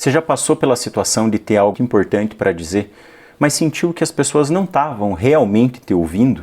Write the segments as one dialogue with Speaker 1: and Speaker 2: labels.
Speaker 1: Você já passou pela situação de ter algo importante para dizer, mas sentiu que as pessoas não estavam realmente te ouvindo?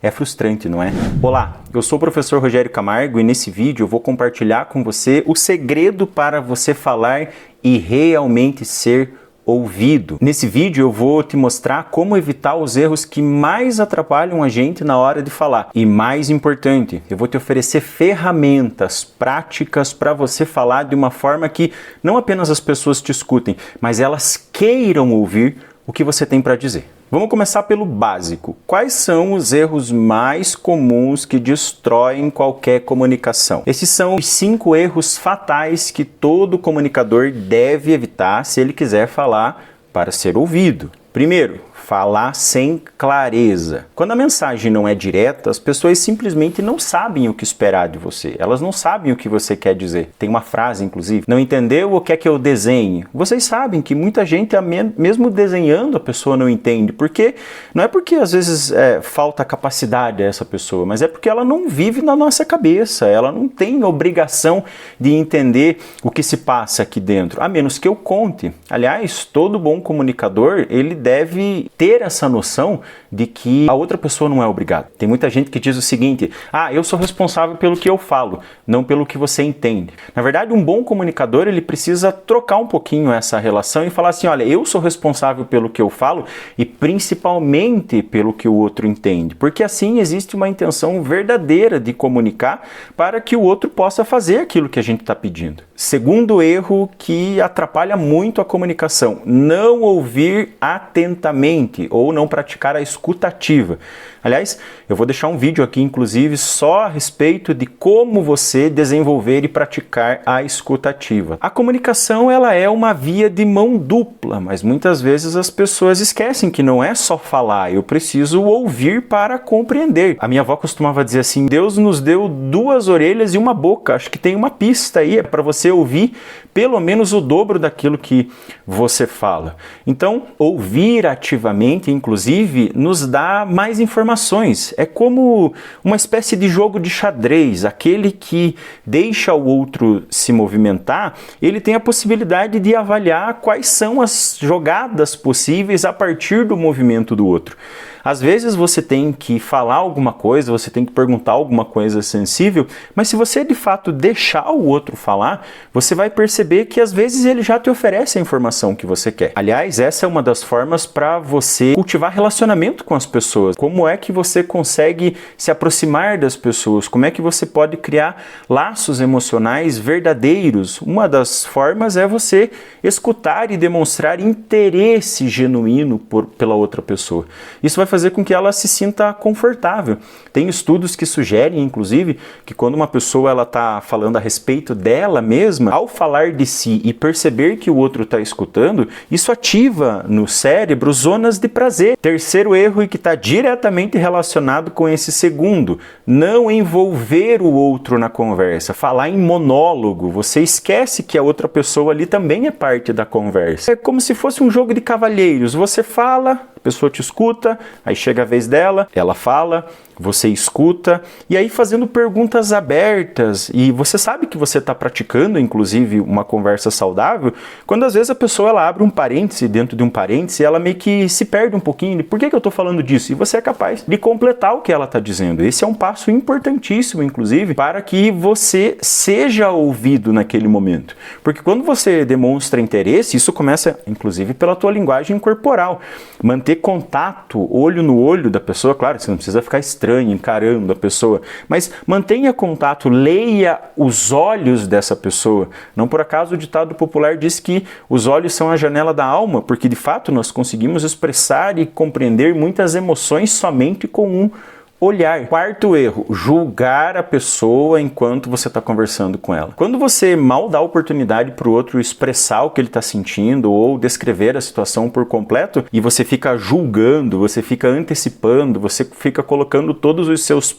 Speaker 1: É frustrante, não é? Olá, eu sou o professor Rogério Camargo e nesse vídeo eu vou compartilhar com você o segredo para você falar e realmente ser ouvido. Nesse vídeo eu vou te mostrar como evitar os erros que mais atrapalham a gente na hora de falar. E mais importante, eu vou te oferecer ferramentas práticas para você falar de uma forma que não apenas as pessoas te escutem, mas elas queiram ouvir o que você tem para dizer. Vamos começar pelo básico. Quais são os erros mais comuns que destroem qualquer comunicação? Esses são os 5 erros fatais que todo comunicador deve evitar se ele quiser falar para ser ouvido. Primeiro, falar sem clareza. Quando a mensagem não é direta, as pessoas simplesmente não sabem o que esperar de você. Elas não sabem o que você quer dizer. Tem uma frase, inclusive, não entendeu ou quer que eu desenhe? Vocês sabem que muita gente, mesmo desenhando, a pessoa não entende. Porque não é porque às vezes falta capacidade a essa pessoa, mas é porque ela não vive na nossa cabeça. Ela não tem obrigação de entender o que se passa aqui dentro, a menos que eu conte. Aliás, todo bom comunicador, ele deve ter essa noção de que a outra pessoa não é obrigada. Tem muita gente que diz o seguinte: eu sou responsável pelo que eu falo, não pelo que você entende. Na verdade, um bom comunicador, ele precisa trocar um pouquinho essa relação e falar assim: olha, eu sou responsável pelo que eu falo e principalmente pelo que o outro entende. Porque assim existe uma intenção verdadeira de comunicar para que o outro possa fazer aquilo que a gente está pedindo. Segundo erro que atrapalha muito a comunicação: não ouvir atentamente ou não praticar a escutativa. Aliás, eu vou deixar um vídeo aqui, inclusive, só a respeito de como você desenvolver e praticar a escutativa. A comunicação, ela é uma via de mão dupla, mas muitas vezes as pessoas esquecem que não é só falar, eu preciso ouvir para compreender. A minha avó costumava dizer assim: Deus nos deu 2 orelhas e uma boca. Acho que tem uma pista aí para você ouvir pelo menos o dobro daquilo que você fala. Então, ouvir ativamente, inclusive, nos dá mais informações. É como uma espécie de jogo de xadrez. Aquele que deixa o outro se movimentar, ele tem a possibilidade de avaliar quais são as jogadas possíveis a partir do movimento do outro. Às vezes você tem que falar alguma coisa, você tem que perguntar alguma coisa sensível, mas se você de fato deixar o outro falar, você vai perceber que às vezes ele já te oferece a informação que você quer. Aliás, essa é uma das formas para você cultivar relacionamento com as pessoas. Como é que você consegue se aproximar das pessoas? Como é que você pode criar laços emocionais verdadeiros? Uma das formas é você escutar e demonstrar interesse genuíno pela outra pessoa. Isso vai fazer com que ela se sinta confortável. Tem estudos que sugerem, inclusive, que quando uma pessoa está falando a respeito dela mesma, ao falar de si e perceber que o outro está escutando, isso ativa no cérebro zonas de prazer. Terceiro erro, e que está diretamente relacionado com esse segundo: não envolver o outro na conversa. Falar em monólogo, você esquece que a outra pessoa ali também é parte da conversa. É como se fosse um jogo de cavalheiros. Você fala, a pessoa te escuta, aí chega a vez dela, ela fala, você escuta, e aí fazendo perguntas abertas, e você sabe que você está praticando, inclusive, uma conversa saudável, quando às vezes a pessoa ela abre um parêntese dentro de um parêntese, ela meio que se perde um pouquinho de por que eu estou falando disso, e você é capaz de completar o que ela está dizendo. Esse é um passo importantíssimo, inclusive, para que você seja ouvido naquele momento. Porque quando você demonstra interesse, isso começa, inclusive, pela tua linguagem corporal. Manter contato, olho no olho da pessoa, claro, você não precisa ficar estranho encarando a pessoa, mas mantenha contato, leia os olhos dessa pessoa. Não por acaso o ditado popular diz que os olhos são a janela da alma, porque de fato nós conseguimos expressar e compreender muitas emoções somente com um olhar. Quarto erro: julgar a pessoa enquanto você está conversando com ela. Quando você mal dá oportunidade para o outro expressar o que ele está sentindo ou descrever a situação por completo, e você fica julgando, você fica antecipando, você fica colocando todos os seus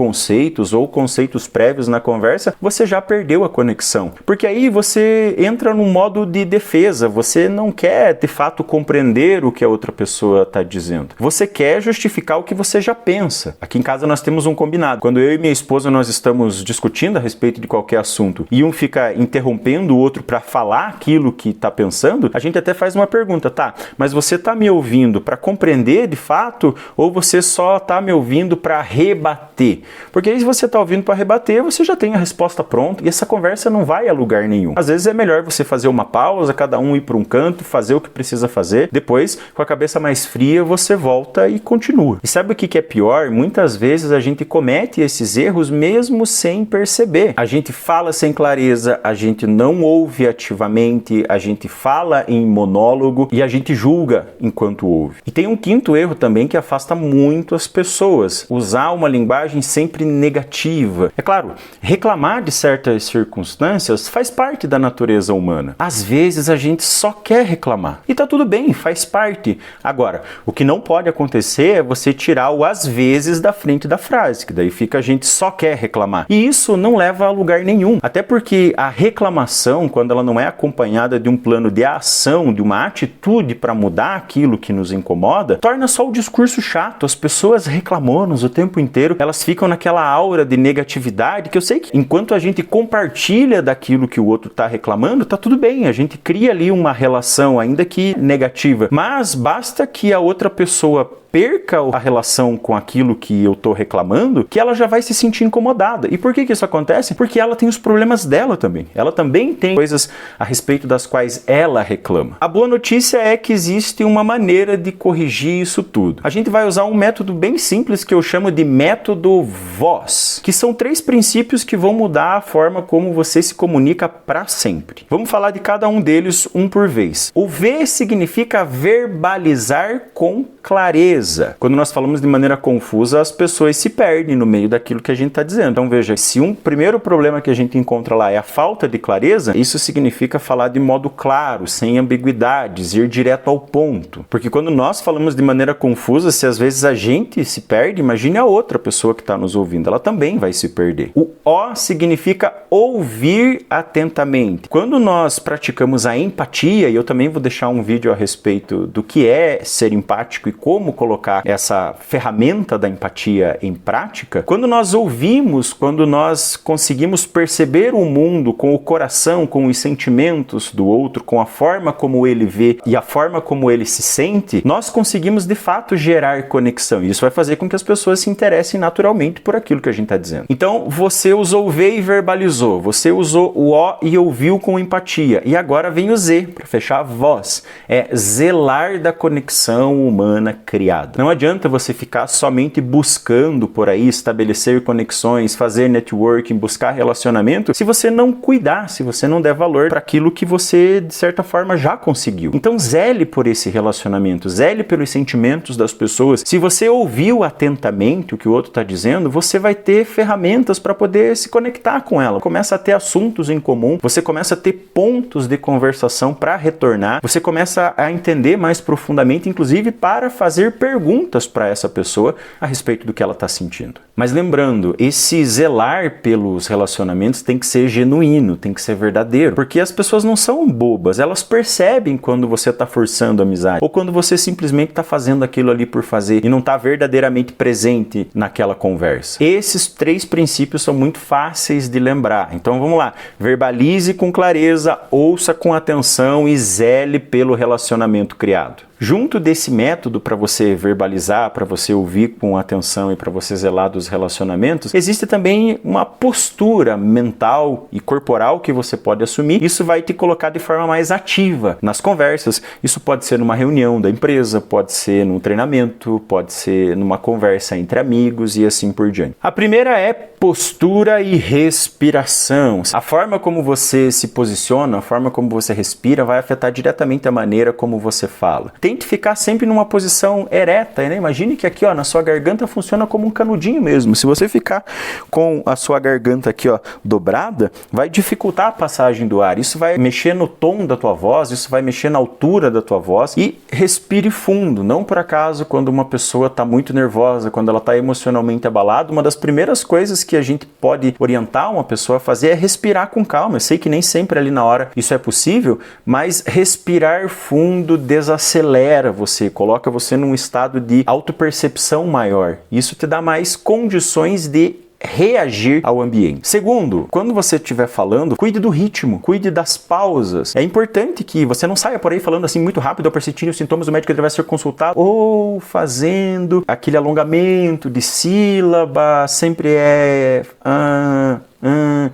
Speaker 1: conceitos ou conceitos prévios na conversa, você já perdeu a conexão. Porque aí você entra num modo de defesa, você não quer de fato compreender o que a outra pessoa está dizendo. Você quer justificar o que você já pensa. Aqui em casa nós temos um combinado. Quando eu e minha esposa nós estamos discutindo a respeito de qualquer assunto e um fica interrompendo o outro para falar aquilo que está pensando, a gente até faz uma pergunta, tá, mas você está me ouvindo para compreender de fato ou você só está me ouvindo para rebater? Porque aí se você está ouvindo para rebater, você já tem a resposta pronta e essa conversa não vai a lugar nenhum. Às vezes é melhor você fazer uma pausa, cada um ir para um canto, fazer o que precisa fazer, depois com a cabeça mais fria você volta e continua. E sabe o que é pior? Muitas vezes a gente comete esses erros mesmo sem perceber. A gente fala sem clareza, a gente não ouve ativamente, a gente fala em monólogo e a gente julga enquanto ouve. E tem um quinto erro também que afasta muito as pessoas: usar uma linguagem sempre negativa. É claro, reclamar de certas circunstâncias faz parte da natureza humana. Às vezes a gente só quer reclamar. E tá tudo bem, faz parte. Agora, o que não pode acontecer é você tirar o às vezes da frente da frase, que daí fica a gente só quer reclamar. E isso não leva a lugar nenhum. Até porque a reclamação, quando ela não é acompanhada de um plano de ação, de uma atitude para mudar aquilo que nos incomoda, torna só o discurso chato. As pessoas reclamando o tempo inteiro, elas ficam naquela aura de negatividade, que eu sei que enquanto a gente compartilha daquilo que o outro está reclamando, tá tudo bem, a gente cria ali uma relação, ainda que negativa, mas basta que a outra pessoa perca a relação com aquilo que eu tô reclamando, que ela já vai se sentir incomodada. E por que isso acontece? Porque ela tem os problemas dela também. Ela também tem coisas a respeito das quais ela reclama. A boa notícia é que existe uma maneira de corrigir isso tudo. A gente vai usar um método bem simples que eu chamo de método VOZ, que são 3 princípios que vão mudar a forma como você se comunica para sempre. Vamos falar de cada um deles um por vez. O V significa verbalizar com clareza. Quando nós falamos de maneira confusa, as pessoas se perdem no meio daquilo que a gente está dizendo. Então veja, se um primeiro problema que a gente encontra lá é a falta de clareza, isso significa falar de modo claro, sem ambiguidades, ir direto ao ponto. Porque quando nós falamos de maneira confusa, se às vezes a gente se perde, imagine a outra pessoa que está nos ouvindo, ela também vai se perder. O O significa ouvir atentamente. Quando nós praticamos a empatia, e eu também vou deixar um vídeo a respeito do que é ser empático e como colocar essa ferramenta da empatia em prática, quando nós ouvimos, quando nós conseguimos perceber o mundo com o coração, com os sentimentos do outro, com a forma como ele vê e a forma como ele se sente, nós conseguimos de fato gerar conexão. E isso vai fazer com que as pessoas se interessem naturalmente por aquilo que a gente está dizendo. Então, você usou o V e verbalizou, você usou o O e ouviu com empatia. E agora vem o Z, para fechar a voz. É zelar da conexão humana criada. Não adianta você ficar somente buscando por aí estabelecer conexões, fazer networking, buscar relacionamento, se você não cuidar, se você não der valor para aquilo que você, de certa forma, já conseguiu. Então, zele por esse relacionamento, zele pelos sentimentos das pessoas. Se você ouviu atentamente o que o outro está dizendo, você vai ter ferramentas para poder se conectar com ela. Começa a ter assuntos em comum, você começa a ter pontos de conversação para retornar, você começa a entender mais profundamente, inclusive para fazer perguntas para essa pessoa a respeito do que ela está sentindo. Mas lembrando, esse zelar pelos relacionamentos tem que ser genuíno, tem que ser verdadeiro, porque as pessoas não são bobas, elas percebem quando você está forçando a amizade, ou quando você simplesmente está fazendo aquilo ali por fazer e não está verdadeiramente presente naquela conversa. Esses 3 princípios são muito fáceis de lembrar. Então vamos lá, verbalize com clareza, ouça com atenção e zele pelo relacionamento criado. Junto desse método para você verbalizar, para você ouvir com atenção e para você zelar dos relacionamentos, existe também uma postura mental e corporal que você pode assumir. Isso vai te colocar de forma mais ativa nas conversas. Isso pode ser numa reunião da empresa, pode ser num treinamento, pode ser numa conversa entre amigos e assim por diante. A primeira é postura e respiração. A forma como você se posiciona, a forma como você respira vai afetar diretamente a maneira como você fala. Tem Tente ficar sempre numa posição ereta, né? Imagine que aqui, ó, na sua garganta funciona como um canudinho mesmo. Se você ficar com a sua garganta aqui, ó, dobrada, vai dificultar a passagem do ar. Isso vai mexer no tom da tua voz, isso vai mexer na altura da tua voz. E respire fundo. Não por acaso, quando uma pessoa está muito nervosa, quando ela está emocionalmente abalada, uma das primeiras coisas que a gente pode orientar uma pessoa a fazer é respirar com calma. Eu sei que nem sempre ali na hora isso é possível, mas respirar fundo desacelera você, coloca você num estado de autopercepção maior. Isso te dá mais condições de reagir ao ambiente. Segundo, quando você estiver falando, cuide do ritmo, cuide das pausas. É importante que você não saia por aí falando assim muito rápido ou persistir os sintomas, o médico ele vai ser consultado, ou fazendo aquele alongamento de sílaba, sempre é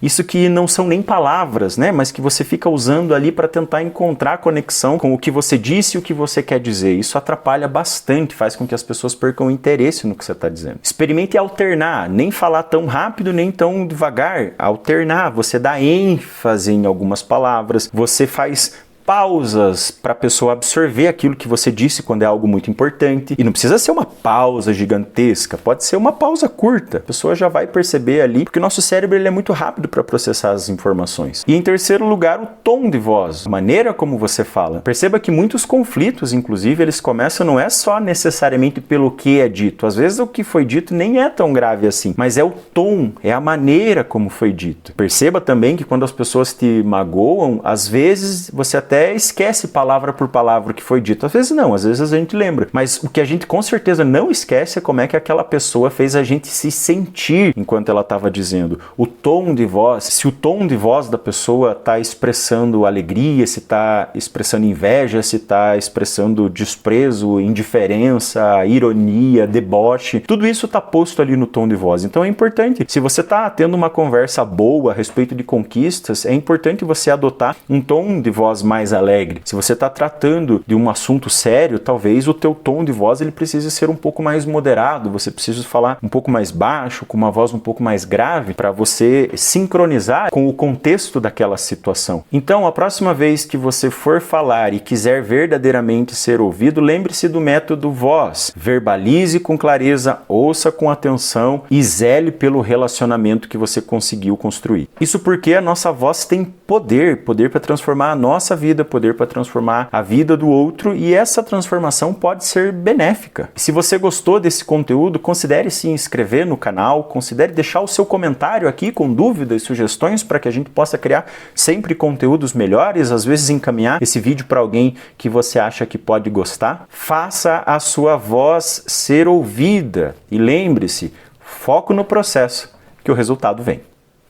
Speaker 1: isso que não são nem palavras, né? Mas que você fica usando ali para tentar encontrar conexão com o que você disse e o que você quer dizer. Isso atrapalha bastante, faz com que as pessoas percam o interesse no que você está dizendo. Experimente alternar, nem falar tão rápido nem tão devagar. Alternar, você dá ênfase em algumas palavras, você faz pausas para a pessoa absorver aquilo que você disse quando é algo muito importante. E não precisa ser uma pausa gigantesca, pode ser uma pausa curta. A pessoa já vai perceber ali, porque o nosso cérebro ele é muito rápido para processar as informações. E em terceiro lugar, o tom de voz, a maneira como você fala. Perceba que muitos conflitos, inclusive, eles começam não é só necessariamente pelo que é dito. Às vezes o que foi dito nem é tão grave assim, mas é o tom, é a maneira como foi dito. Perceba também que quando as pessoas te magoam, às vezes você até esquece palavra por palavra o que foi dito. Às vezes não, às vezes a gente lembra. Mas o que a gente com certeza não esquece é como é que aquela pessoa fez a gente se sentir enquanto ela estava dizendo. O tom de voz, se o tom de voz da pessoa está expressando alegria, se está expressando inveja, se está expressando desprezo, indiferença, ironia, deboche, tudo isso está posto ali no tom de voz. Então é importante, se você está tendo uma conversa boa a respeito de conquistas, é importante você adotar um tom de voz mais alegre. Se você está tratando de um assunto sério, talvez o teu tom de voz ele precise ser um pouco mais moderado, você precisa falar um pouco mais baixo, com uma voz um pouco mais grave, para você sincronizar com o contexto daquela situação. Então, a próxima vez que você for falar e quiser verdadeiramente ser ouvido, lembre-se do método voz. Verbalize com clareza, ouça com atenção e zele pelo relacionamento que você conseguiu construir. Isso porque a nossa voz tem poder para transformar a nossa vida, poder para transformar a vida do outro, e essa transformação pode ser benéfica. Se você gostou desse conteúdo, considere se inscrever no canal, considere deixar o seu comentário aqui com dúvidas e sugestões para que a gente possa criar sempre conteúdos melhores, às vezes encaminhar esse vídeo para alguém que você acha que pode gostar. Faça a sua voz ser ouvida e lembre-se, foco no processo que o resultado vem.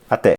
Speaker 1: Até!